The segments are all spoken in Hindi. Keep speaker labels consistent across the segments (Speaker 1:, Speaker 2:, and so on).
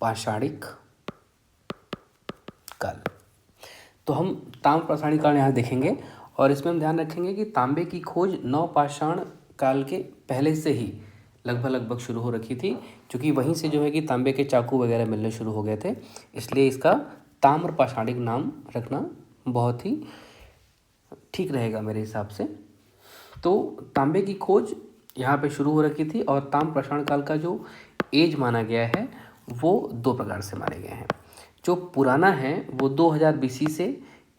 Speaker 1: पाषाणिक काल। तो हम ताम्र पाषाणिक काल यहाँ देखेंगे और इसमें हम ध्यान रखेंगे कि तांबे की खोज नवपाषाण काल के पहले से ही लगभग शुरू हो रखी थी, क्योंकि वहीं से जो है कि तांबे के चाकू वगैरह मिलने शुरू हो गए थे, इसलिए इसका ताम्र पाषाणिक नाम रखना बहुत ही ठीक रहेगा मेरे हिसाब से। तो तांबे की खोज यहाँ पे शुरू हो रखी थी और ताम्र पाषाण काल का जो एज माना गया है वो दो प्रकार से माने गए हैं। जो पुराना है वो 2000 बीसी से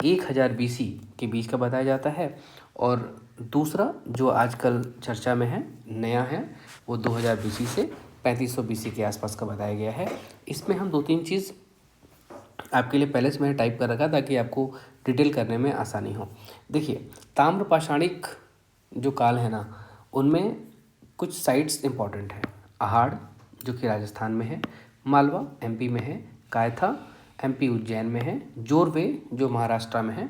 Speaker 1: 1000 बीसी के बीच का बताया जाता है, और दूसरा जो आजकल चर्चा में है नया है वो 2000 बीसी से 3500 बीसी के आसपास का बताया गया है। इसमें हम दो तीन चीज़ आपके लिए पहले से मैंने टाइप कर रखा ताकि आपको डिटेल करने में आसानी हो। देखिए, ताम्र पाषाणिक जो काल है ना, उनमें कुछ साइट्स इंपॉर्टेंट हैं। अहाड़ जो कि राजस्थान में है, मालवा एमपी में है, कायथा एमपी उज्जैन में है, जोरवे जो महाराष्ट्र में है,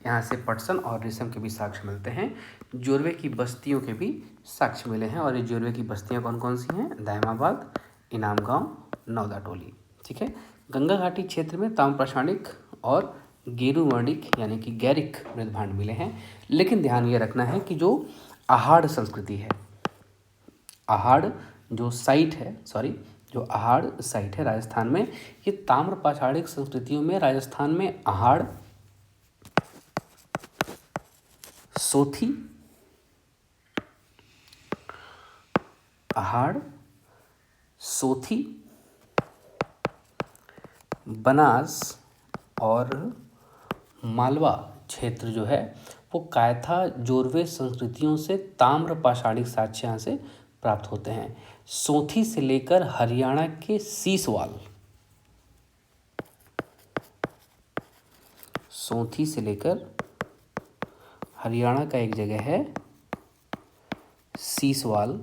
Speaker 1: यहाँ से पटसन और रेशम के भी साक्ष्य मिलते हैं। जोरवे की बस्तियों के भी साक्ष्य मिले हैं, और ये जोरवे की बस्तियाँ कौन कौन सी हैं? दायमाबाद, इनाम गाँव, नौदा टोली। ठीक है। गंगा घाटी क्षेत्र में ताम्र पाषाणिक और गेरुवर्णिक यानी कि गैरिक मृदभांड मिले हैं। लेकिन ध्यान ये रखना है कि जो अहाड़ संस्कृति है, अहाड़ जो साइट है, जो अहाड़ साइट है राजस्थान में, ये ताम्र पाषाणिक संस्कृतियों में राजस्थान में अहाड़, सोथी, अहाड़, सोथी, बनास और मालवा क्षेत्र जो है वो कायथा जोरवे संस्कृतियों से ताम्र पाषाणिक साक्ष्य यहाँ से प्राप्त होते हैं। सोथी से लेकर हरियाणा के सीसवाल, सोथी से लेकर हरियाणा का एक जगह है सीसवाल,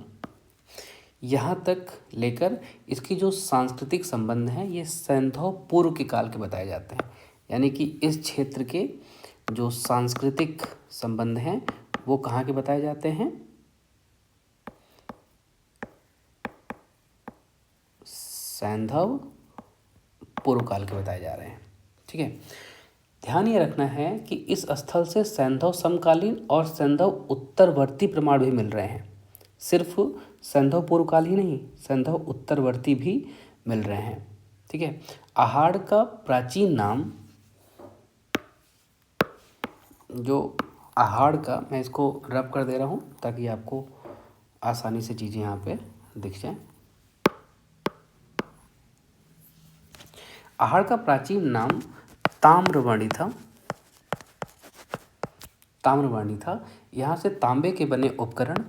Speaker 1: यहाँ तक लेकर इसकी जो सांस्कृतिक संबंध हैं ये सैंधव पूर्व के काल के बताए जाते हैं। यानी कि इस क्षेत्र के जो सांस्कृतिक संबंध हैं वो कहाँ के बताए जाते हैं? सैंधव पूर्व काल के बताए जा रहे हैं। ठीक है। ध्यान ये रखना है कि इस स्थल से सैंधव समकालीन और सैंधव उत्तरवर्ती प्रमाण भी मिल रहे हैं। सिर्फ सैंधव पूर्व काल ही नहीं, सैंधव उत्तरवर्ती भी मिल रहे हैं। ठीक है। अहाड़ का प्राचीन नाम, जो अहाड़ का, मैं इसको रब कर दे रहा हूँ ताकि आपको आसानी से चीज़ें यहाँ पे दिख जाएं। अहाड़ का प्राचीन नाम ताम्रवर्णी था, ताम्रवर्णी था। यहाँ से तांबे के बने उपकरण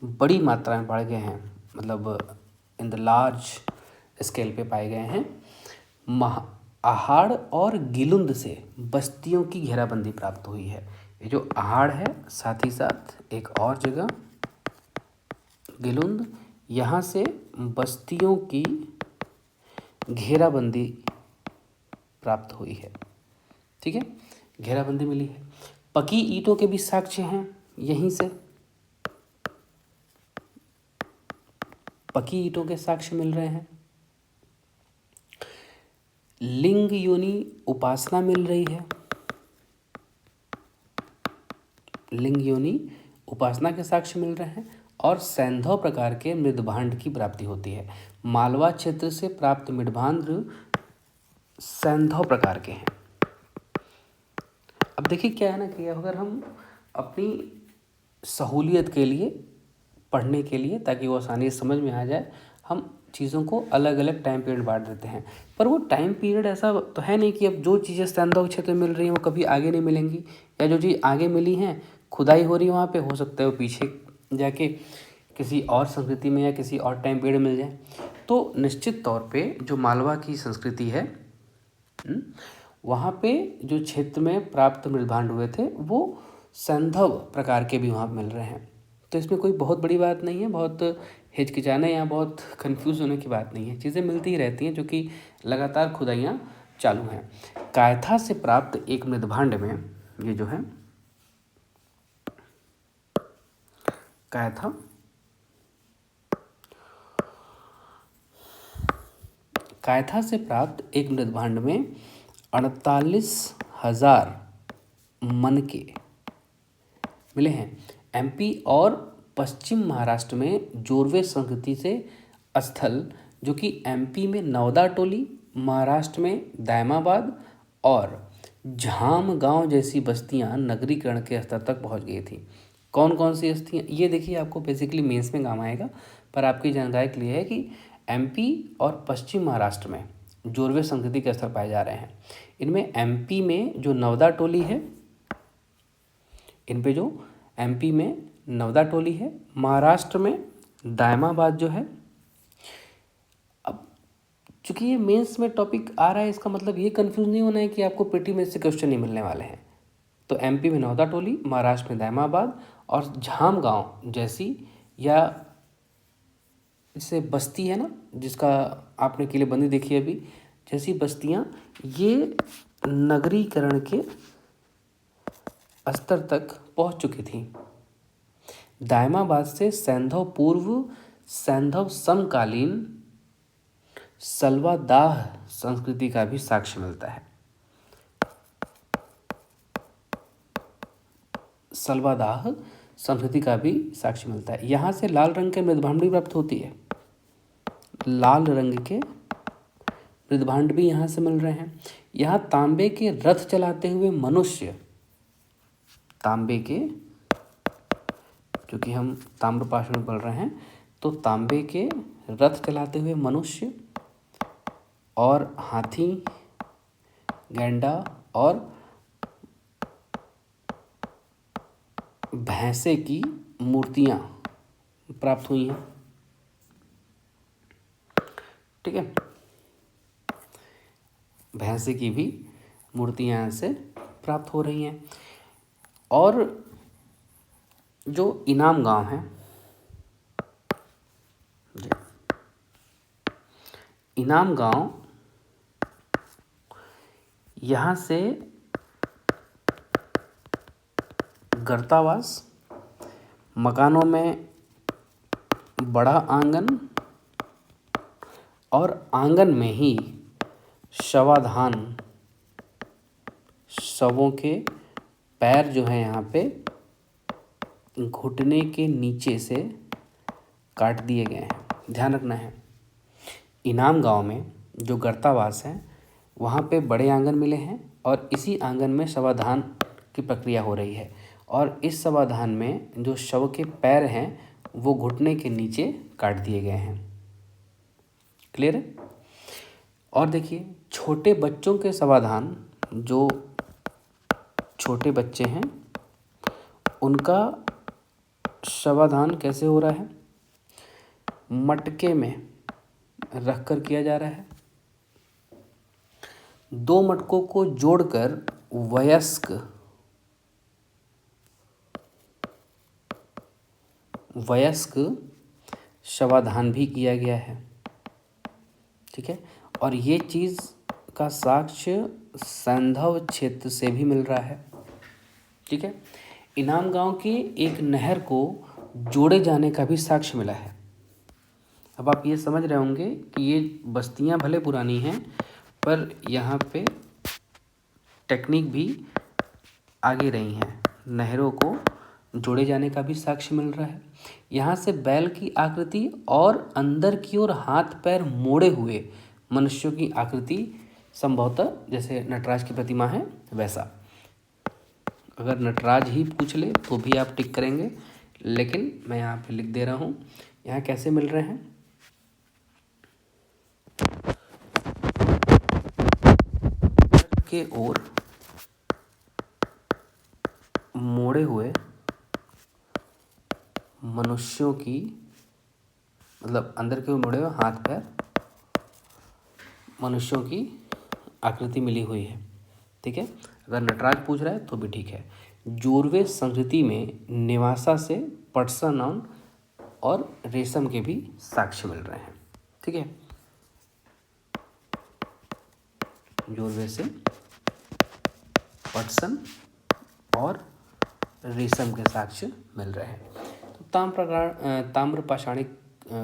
Speaker 1: बड़ी मात्रा में बढ़ गए हैं, मतलब इन द लार्ज स्केल पे पाए गए हैं। अहाड़ और गिलुंद से बस्तियों की घेराबंदी प्राप्त हुई है। ये जो अहाड़ है, साथ ही साथ एक और जगह गिलुंद, यहाँ से बस्तियों की घेराबंदी प्राप्त हुई है। ठीक है, घेराबंदी मिली है। पकी ईंटों के भी साक्ष्य हैं यहीं से, पकी ईंटों के साक्ष्य मिल रहे हैं। लिंग योनि उपासना मिल रही है, लिंग योनि उपासना के साक्ष्य मिल रहे हैं, और सैंधव प्रकार के मृदभांड की प्राप्ति होती है। मालवा क्षेत्र से प्राप्त मृदभांड सैंधव प्रकार के हैं। अब देखिए क्या है ना कि अगर हम अपनी सहूलियत के लिए, पढ़ने के लिए, ताकि वो आसानी से समझ में आ जाए, हम चीज़ों को अलग अलग टाइम पीरियड बांट देते हैं। पर वो टाइम पीरियड ऐसा तो है नहीं कि अब जो चीज़ें सैंधव क्षेत्र में मिल रही हैं वो कभी आगे नहीं मिलेंगी, या जो चीज़ आगे मिली हैं, खुदाई हो रही है वहाँ पे, हो सकता है वो पीछे जाके किसी और संस्कृति में या किसी और टाइम पीरियड मिल जाए। तो निश्चित तौर पे जो मालवा की संस्कृति है, वहाँ पे जो क्षेत्र में प्राप्त मृदभांड हुए थे वो सैंधव प्रकार के भी वहाँ मिल रहे हैं। तो इसमें कोई बहुत बड़ी बात नहीं है, बहुत हिचकिचाने या बहुत कंफ्यूज होने की बात नहीं है। चीज़ें मिलती ही रहती हैं, जो कि लगातार खुदाइयाँ चालू हैं। कायथा से प्राप्त एक मृदभांड में ये जो है कायथा कायथा से प्राप्त एक मृदभांड में 48,000 मनके मिले हैं। एमपी और पश्चिम महाराष्ट्र में जोरवे संस्कृति से स्थल, जो कि एमपी में नवदा टोली, महाराष्ट्र में दायमाबाद और झाम गांव जैसी बस्तियां नगरीकरण के स्तर तक पहुंच गई थी। कौन कौन सी बस्तियां, ये देखिए आपको बेसिकली मेंस में काम आएगा, पर आपकी जानकारी के लिए है कि एमपी और पश्चिम महाराष्ट्र में जोरवे संस्कृति के स्तर पाए जा रहे हैं। इनमें एमपी में जो नवदा टोली है, इन पे जो एमपी में नवदा टोली है, महाराष्ट्र में दायमाबाद जो है। अब चूंकि ये मेंस में टॉपिक आ रहा है, इसका मतलब ये कंफ्यूज नहीं होना है कि आपको पेटी में से क्वेश्चन नहीं मिलने वाले हैं। तो एमपी में नवदा टोली, महाराष्ट्र में दायमाबाद और झाम गांव जैसी, या इससे बस्ती है ना जिसका आपने किलेबंदी देखी अभी, जैसी बस्तियां, ये नगरीकरण के स्तर तक पहुंच चुकी थी। दायमाबाद से सैंधव पूर्व, सैंधव समकालीन सलवादाह संस्कृति का भी साक्ष्य मिलता है। सलवादाह संस्कृति का भी साक्ष्य मिलता है। यहाँ से लाल रंग के मृदभांड भी प्राप्त होती है। लाल रंग के मृदभांड भी यहाँ से मिल रहे हैं। यहाँ तांबे के रथ चलाते हुए मनुष्य, तांबे के, क्योंकि हम ताम्रपाषाण में पढ़ रहे हैं, तो तांबे के रथ चलाते हुए मनुष्य और हाथी, गैंडा और भैंसे की मूर्तियां प्राप्त हुई हैं। ठीक है, भैंसे की भी मूर्तियां यहाँ से प्राप्त हो रही हैं। और जो इनाम गांव है, इनाम गांव, यहाँ से गर्तावास, मकानों में बड़ा आंगन और आंगन में ही शवाधान, शवों के पैर जो हैं यहाँ पे घुटने के नीचे से काट दिए गए हैं। ध्यान रखना है, इनाम गांव में जो गर्तावास है वहाँ पे बड़े आंगन मिले हैं और इसी आंगन में शवाधान की प्रक्रिया हो रही है, और इस शवाधान में जो शव के पैर हैं वो घुटने के नीचे काट दिए गए हैं। क्लियर है? और देखिए, छोटे बच्चों के शवाधान, जो छोटे बच्चे हैं उनका शवाधान कैसे हो रहा है? मटके में रख कर किया जा रहा है। 2 मटकों को जोड़कर वयस्क शवाधान भी किया गया है। ठीक है, और ये चीज़ का साक्ष्य सैंधव क्षेत्र से भी मिल रहा है। ठीक है, इनाम गांव की एक नहर को जोड़े जाने का भी साक्ष्य मिला है। अब आप ये समझ रहे होंगे कि ये बस्तियां भले पुरानी हैं, पर यहाँ पे टेक्निक भी आगे रही हैं। नहरों को जोड़े जाने का भी साक्ष्य मिल रहा है। यहाँ से बैल की आकृति और अंदर की ओर हाथ पैर मोड़े हुए मनुष्यों की आकृति, संभवतः जैसे नटराज की प्रतिमा है वैसा। अगर नटराज ही पूछ ले तो भी आप टिक करेंगे, लेकिन मैं यहाँ पे लिख दे रहा हूँ। यहाँ कैसे मिल रहे हैं? के ओर मोड़े हुए मनुष्यों की, मतलब अंदर के ओर मुड़े हुए हाथ पैर मनुष्यों की आकृति मिली हुई है। ठीक है, अगर नटराज पूछ रहा है तो भी ठीक है। जोरवे संस्कृति में निवासा से पटसन और रेशम के भी साक्ष्य मिल रहे हैं। ठीक है, जोरवे से पटसन और रेशम के साक्ष्य मिल रहे हैं। तो ताम्रपाषाणिक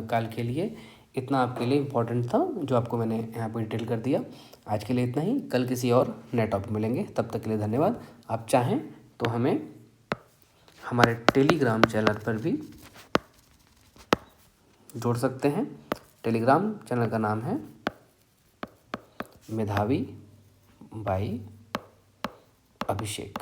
Speaker 1: काल के लिए इतना आपके लिए इम्पोर्टेंट था जो आपको मैंने यहाँ पर डिटेल कर दिया। आज के लिए इतना ही, कल किसी और नए टॉपिक मिलेंगे, तब तक के लिए धन्यवाद। आप चाहें तो हमें हमारे टेलीग्राम चैनल पर भी जोड़ सकते हैं। टेलीग्राम चैनल का नाम है मेधावी बाई अभिषेक।